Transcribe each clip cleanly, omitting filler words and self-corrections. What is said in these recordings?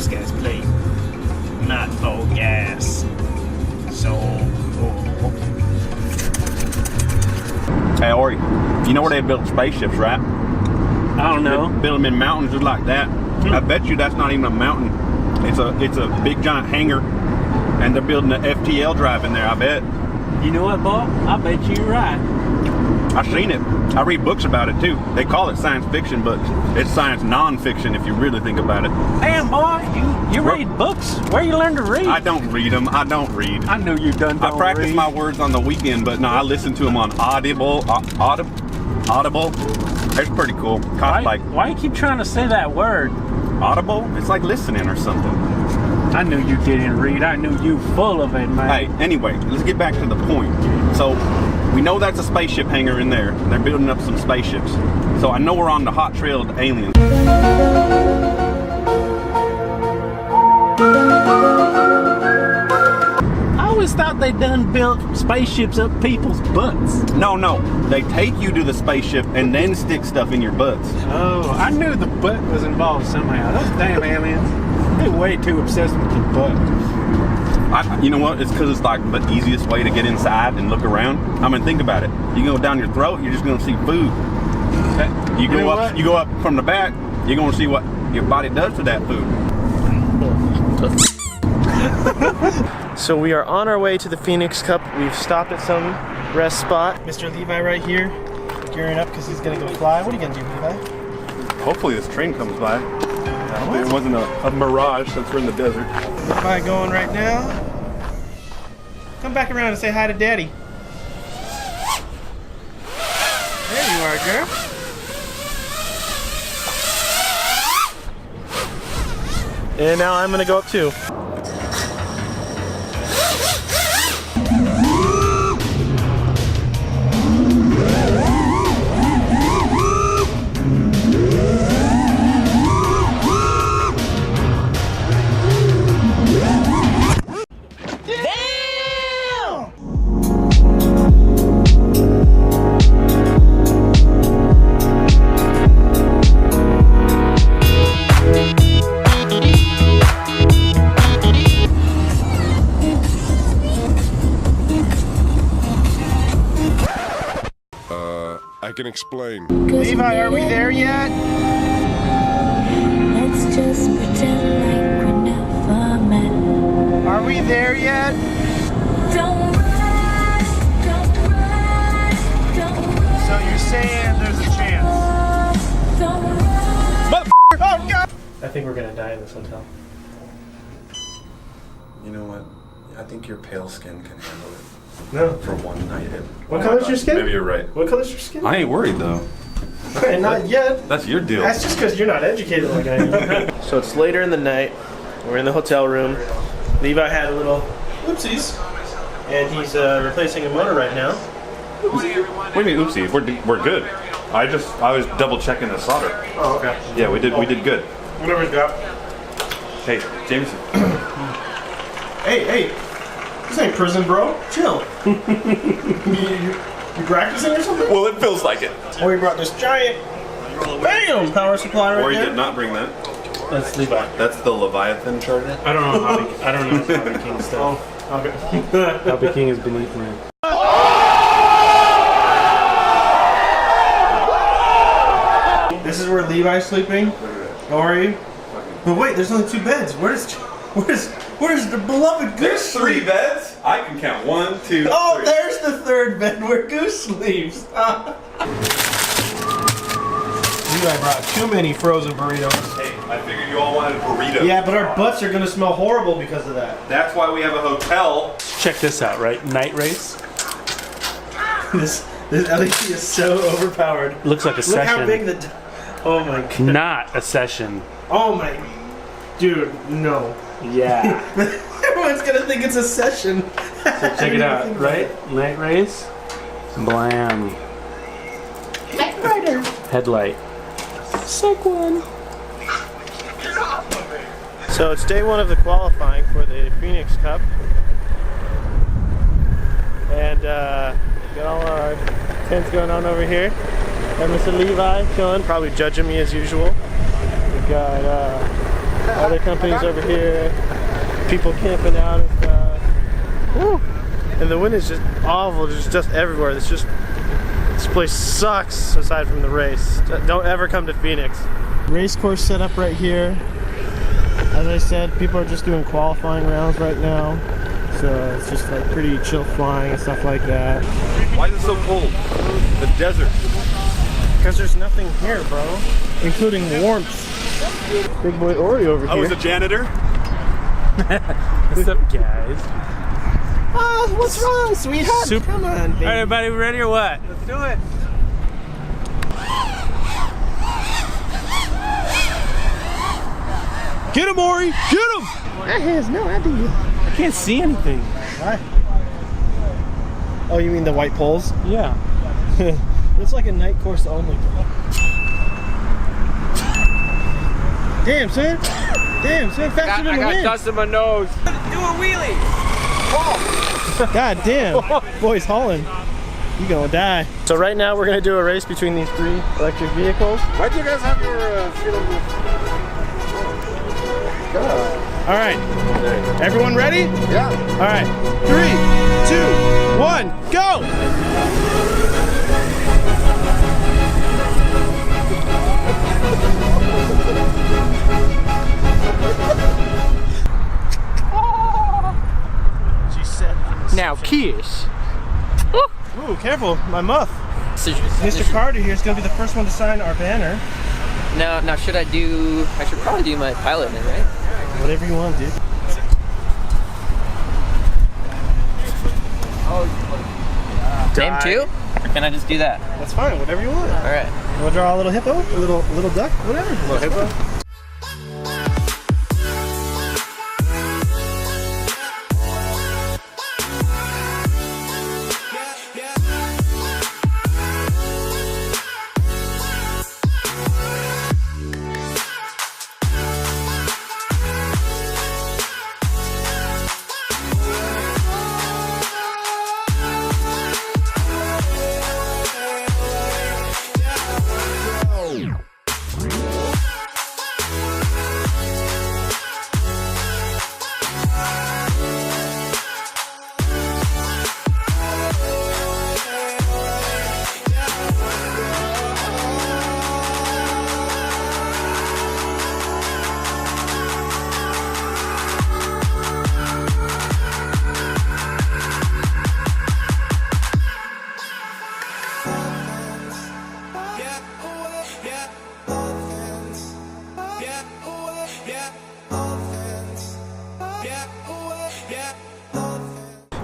this guy's plate. Not full gas. So cool. Hey Ori, you know where they build spaceships, right? I don't know. They build them in mountains just like that. I bet you that's not even a mountain. It's a big giant hangar, and they're building an FTL drive in there. I bet. You know what, Bob? I bet you're right. I've seen it. I read books about it too. They call it science fiction, but it's science non-fiction if you really think about it. Damn, boy, you read books? Where you learn to read? I don't read them. I don't read. I know you done. I practice my words on the weekend, but no, I listen to them on Audible. Audible. It's pretty cool. Why you keep trying to say that word? Audible? It's like listening or something. I knew you didn't read. I knew you full of it, man. Hey, anyway, let's get back to the point. So, we know that's a spaceship hangar in there. They're building up some spaceships. So I know we're on the hot trail to aliens. I always thought they done built spaceships up people's butts. No. They take you to the spaceship and then stick stuff in your butts. Oh, I knew the butt was involved somehow. Those damn aliens. They're way too obsessed with the butt. You know what? It's because it's like the easiest way to get inside and look around. I mean, think about it. You go down your throat, you're just going to see food. You go up from the back, you're going to see what your body does to that food. So we are on our way to the Phoenix Cup. We've stopped at some rest spot. Mr. Levi right here, gearing up because he's going to go fly. What are you going to do, Levi? Hopefully this train comes by. It wasn't a mirage since we're in the desert. Levi going right now. Come back around and say hi to Daddy. There you are, girl. And now I'm gonna go up too. I can explain. Levi, are we there yet? Let's just pretend like we never met. Are we there yet? Don't rush, don't rush, don't rush. So you're saying there's a chance? Don't rush. Oh God! I think we're gonna die in this hotel. You know what? I think your pale skin can handle it. No. For one night. What color's your skin? Maybe you're right. What color's your skin? I ain't worried though. Not yet. That's your deal. That's just because you're not educated like I am. So it's later in the night. We're in the hotel room. Levi had a little oopsies, and he's replacing a motor right now. What do you mean, oopsie? We're good. I was double checking the solder. Oh, okay. Yeah, we did good. Whatever he's got. Hey, Jameson. Hey, this ain't prison, bro. Chill. You practicing or something? Well, it feels like it. Or he brought this giant, bam, power supply right Or you there. did not bring that. That's Levi. That's the Leviathan charger. I don't know Hobby King stuff. Oh, okay. Hobby King is beneath me. This is where Levi's sleeping. How are you? But wait, there's only 2 beds. Where's the beloved Goose? There's 3 beds. I can count 1, 2, 3. Oh, there's the 3rd bed where Goose sleeps. Levi brought too many frozen burritos. Hey, I figured you all wanted burritos. Yeah, but our butts are gonna smell horrible because of that. That's why we have a hotel. Check this out, right? Night race. This LED is so overpowered. Looks like a Look session. how big the. Oh my god. Not a session. Oh my. Dude, no. Yeah. Everyone's gonna think it's a session. So check it out, right? Night race. Blam. Headlight. Sick one. So it's day 1 of the qualifying for the Phoenix Cup. And got all our tents going on over here. And Mr. Levi, Shaun, probably judging me as usual. We got Other companies over here. People camping out and stuff. Woo! And the wind is just awful, just everywhere. It's just, this place sucks aside from the race. Don't ever come to Phoenix. Race course set up right here. As I said, people are just doing qualifying rounds right now. So it's just like pretty chill flying and stuff like that. Why is it so cold? The desert. Because there's nothing here, bro. Including warmth. Big boy Ori over here. I was a janitor. What's up, guys? Oh, what's wrong, sweetheart? Come on, baby. All right, everybody, we ready or what? Let's do it. Get him, Ori! Get him! I has no idea. I can't see anything. Why? Oh, you mean the white poles? Yeah. It's like a night course only, bro. Damn, son. Damn, son. Faster than the wind. I got dust in my nose. Do a wheelie. Oh. God damn. Boy's hauling. You gonna die. So right now we're gonna do a race between these 3 electric vehicles. Why'd you guys have your feet on the... All right. Everyone ready? Yeah. All right. 3, 2, 1, go! She said. Now kiss. Ooh, careful, my muff. Mr. Carter here is gonna be the first one to sign our banner. Now I should probably do my pilot then, right? Whatever you want, dude. Name 2? Or can I just do that? That's fine, whatever you want. All right. You wanna draw a little hippo? A little duck? Whatever. A little hippo?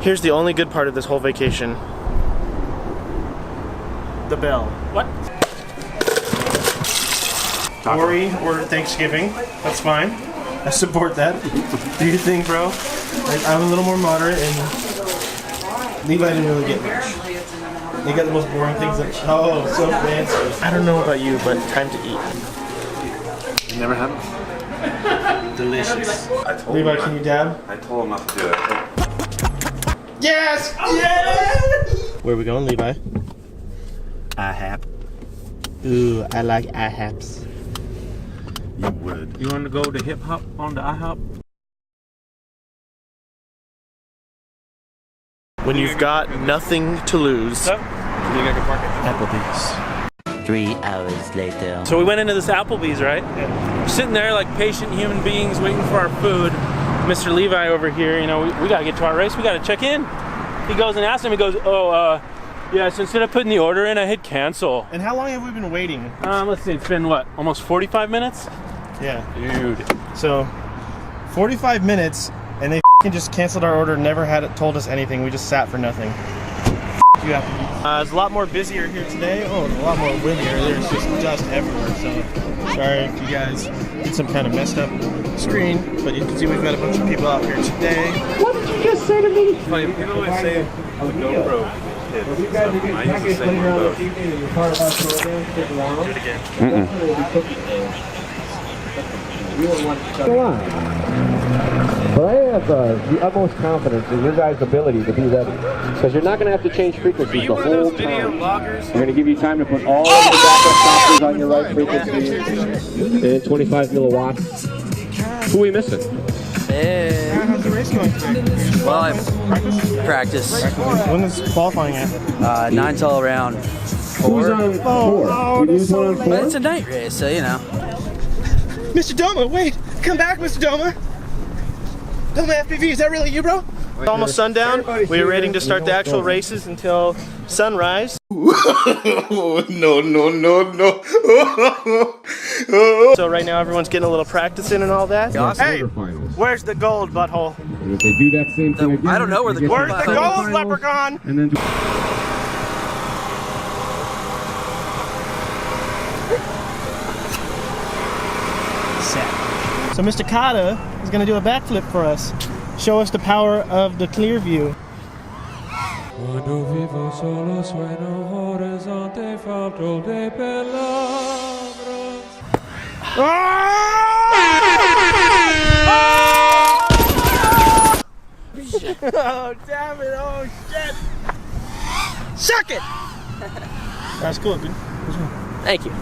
Here's the only good part of this whole vacation. The bell. What? Ori or Thanksgiving. That's fine. I support that. Do your thing, bro. I'm a little more moderate, and Levi didn't really get much. They got the most boring things that. Oh, so fancy. I don't know about you, but time to eat. You never had them? Delicious. Levi, Levi, can you dab? I told him not to do it. Yes! Yes! Where are we going, Levi? IHAP. Ooh, I like IHAPs. You would. You want to go to hip hop on the IHOP? When you've got nothing to lose. Applebee's. 3 hours later. So we went into this Applebee's, right? Yeah. We're sitting there like patient human beings waiting for our food. Mr. Levi over here, you know, we gotta get to our race, we gotta check in. He goes and asks him, he goes, yeah, so instead of putting the order in, I hit cancel. And how long have we been waiting? Let's see, it's been what, almost 45 minutes? Yeah. Dude. So, 45 minutes, and they just canceled our order, never had it, told us anything, we just sat for nothing. You have to it's a lot more busier here today. Oh, a lot more windier. There's just dust everywhere, so sorry if you guys get some kind of messed up screen, but you can see we've got a bunch of people out here today. What did you just say to me? You know what I say? The GoPro. I used to say both. Do it again. But I have the utmost confidence in your guys' ability to be ready. Because you're not going to have to change frequencies the whole time. We're going to give you time to put all of your backup softwares on your right frequency. And 25 milliwatts. Who are we missing? Hey. How's the race going today? Well, I practice. When is qualifying at? 9 till around 4. Who's on 4? Who's on 4? But it's a night race, so you know. Mr. Doma, wait! Come back, Mr. Doma! Doma FPV, is that really you, bro? It's almost sundown. We are waiting to start the actual races until sunrise. No. So right now everyone's getting a little practice in and all that. Hey, where's the gold, butthole? And if they do that same thing again, I don't know where the gold Where's the gold, leprechaun? And then So Mr. Kata is going to do a backflip for us. Show us the power of the clear view. Oh, damn it. Oh, shit. Suck it. That's cool, dude. Thank you.